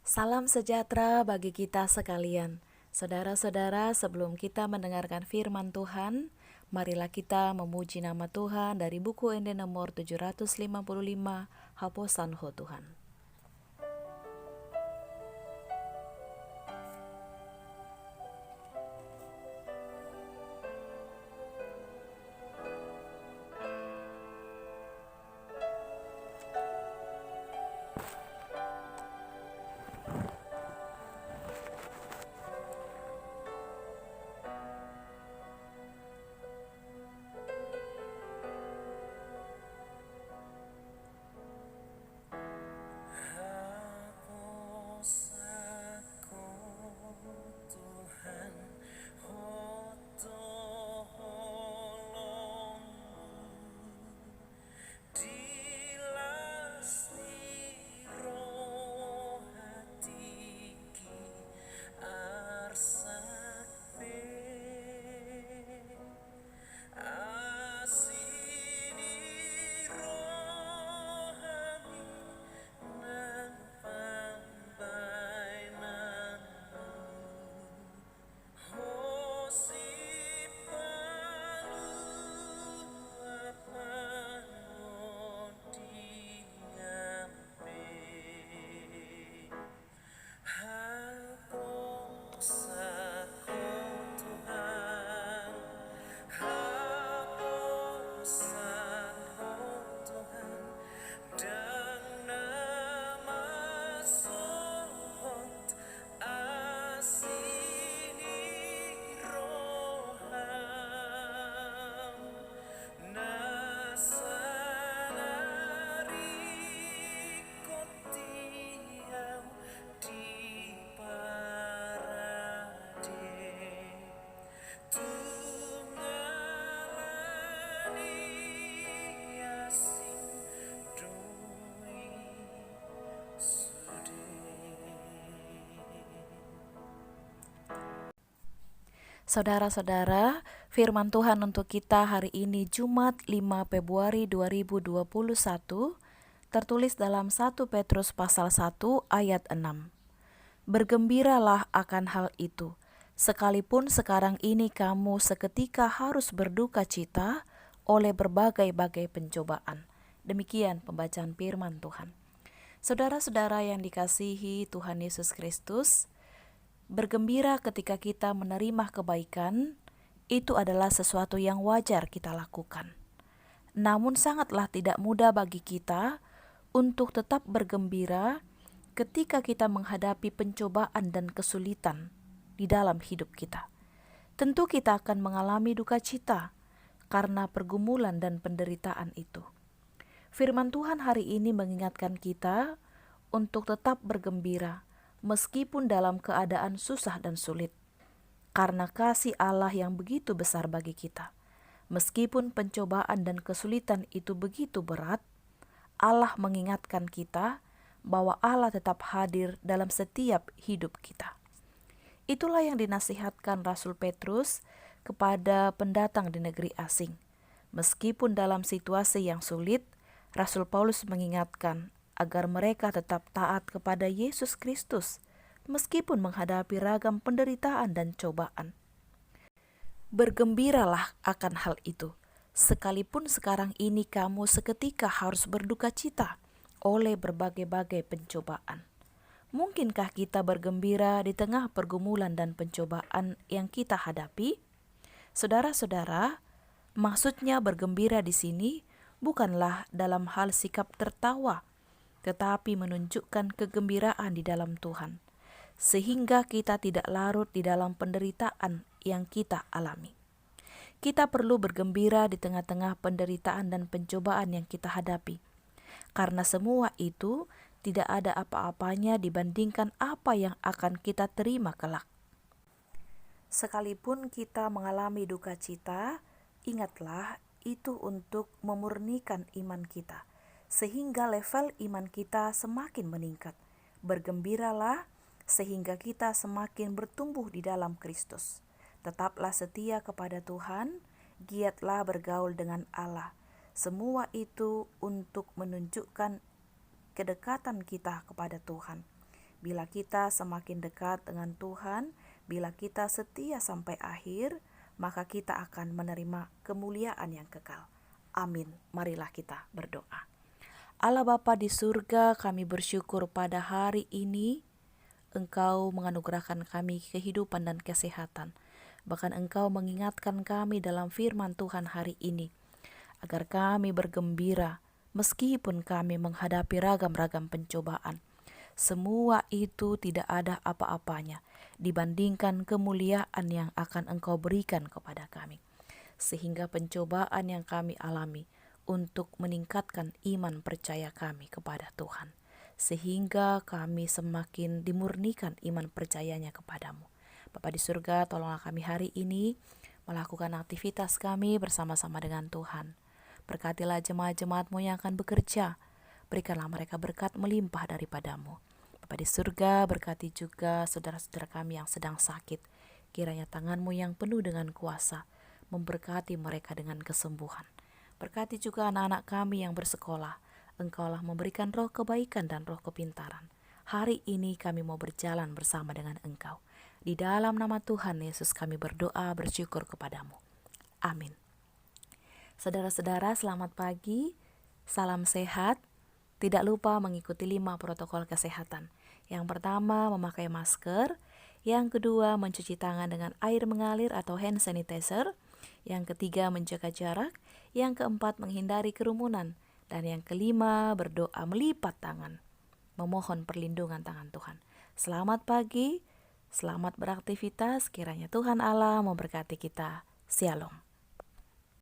Salam sejahtera bagi kita sekalian. Saudara-saudara, sebelum kita mendengarkan firman Tuhan, marilah kita memuji nama Tuhan dari buku Ende nomor 755, Haposan Ho Tuhan. Saudara-saudara, firman Tuhan untuk kita hari ini Jumat 5 Februari 2021 tertulis dalam 1 Petrus pasal 1 ayat 6. Bergembiralah akan hal itu, sekalipun sekarang ini kamu seketika harus berduka cita oleh berbagai-bagai pencobaan. Demikian pembacaan firman Tuhan. Saudara-saudara yang dikasihi Tuhan Yesus Kristus, bergembira ketika kita menerima kebaikan, itu adalah sesuatu yang wajar kita lakukan. Namun sangatlah tidak mudah bagi kita untuk tetap bergembira ketika kita menghadapi pencobaan dan kesulitan di dalam hidup kita. Tentu kita akan mengalami duka cita karena pergumulan dan penderitaan itu. Firman Tuhan hari ini mengingatkan kita untuk tetap bergembira meskipun dalam keadaan susah dan sulit, karena kasih Allah yang begitu besar bagi kita. Meskipun pencobaan dan kesulitan itu begitu berat, Allah mengingatkan kita bahwa Allah tetap hadir dalam setiap hidup kita. Itulah yang dinasihatkan Rasul Petrus kepada pendatang di negeri asing. Meskipun dalam situasi yang sulit, Rasul Paulus mengingatkan agar mereka tetap taat kepada Yesus Kristus meskipun menghadapi ragam penderitaan dan cobaan. Bergembiralah akan hal itu, sekalipun sekarang ini kamu seketika harus berduka cita oleh berbagai-bagai pencobaan. Mungkinkah kita bergembira di tengah pergumulan dan pencobaan yang kita hadapi? Saudara-saudara, maksudnya bergembira di sini bukanlah dalam hal sikap tertawa, tetapi menunjukkan kegembiraan di dalam Tuhan, sehingga kita tidak larut di dalam penderitaan yang kita alami. Kita perlu bergembira di tengah-tengah penderitaan dan pencobaan yang kita hadapi, karena semua itu tidak ada apa-apanya dibandingkan apa yang akan kita terima kelak. Sekalipun kita mengalami duka cita, ingatlah itu untuk memurnikan iman kita, sehingga level iman kita semakin meningkat. Bergembiralah sehingga kita semakin bertumbuh di dalam Kristus. Tetaplah setia kepada Tuhan, giatlah bergaul dengan Allah. Semua itu untuk menunjukkan kedekatan kita kepada Tuhan. Bila kita semakin dekat dengan Tuhan, bila kita setia sampai akhir, maka kita akan menerima kemuliaan yang kekal. Amin. Marilah kita berdoa. Allah Bapa di surga, kami bersyukur pada hari ini Engkau menganugerahkan kami kehidupan dan kesehatan. Bahkan Engkau mengingatkan kami dalam firman Tuhan hari ini, agar kami bergembira meskipun kami menghadapi ragam-ragam pencobaan. Semua itu tidak ada apa-apanya dibandingkan kemuliaan yang akan Engkau berikan kepada kami. Sehingga pencobaan yang kami alami untuk meningkatkan iman percaya kami kepada Tuhan, sehingga kami semakin dimurnikan iman percayanya kepadamu. Bapa di surga, tolonglah kami hari ini melakukan aktivitas kami bersama-sama dengan Tuhan. Berkatilah jemaat-jemaat-Mu yang akan bekerja. Berikanlah mereka berkat melimpah daripadamu. Bapa di surga, berkati juga saudara-saudara kami yang sedang sakit. Kiranya tangan-Mu yang penuh dengan kuasa memberkati mereka dengan kesembuhan. Berkati juga anak-anak kami yang bersekolah. Engkaulah memberikan roh kebaikan dan roh kepintaran. Hari ini kami mau berjalan bersama dengan Engkau. Di dalam nama Tuhan Yesus kami berdoa bersyukur kepadamu. Amin. Saudara-saudara, selamat pagi. Salam sehat. Tidak lupa mengikuti 5 protokol kesehatan. Yang pertama, memakai masker. Yang kedua, mencuci tangan dengan air mengalir atau hand sanitizer. Yang ketiga, menjaga jarak. Yang keempat, menghindari kerumunan. Dan yang kelima, berdoa melipat tangan, memohon perlindungan tangan Tuhan. Selamat pagi, selamat beraktivitas. Kiranya Tuhan Allah memberkati kita. Shalom.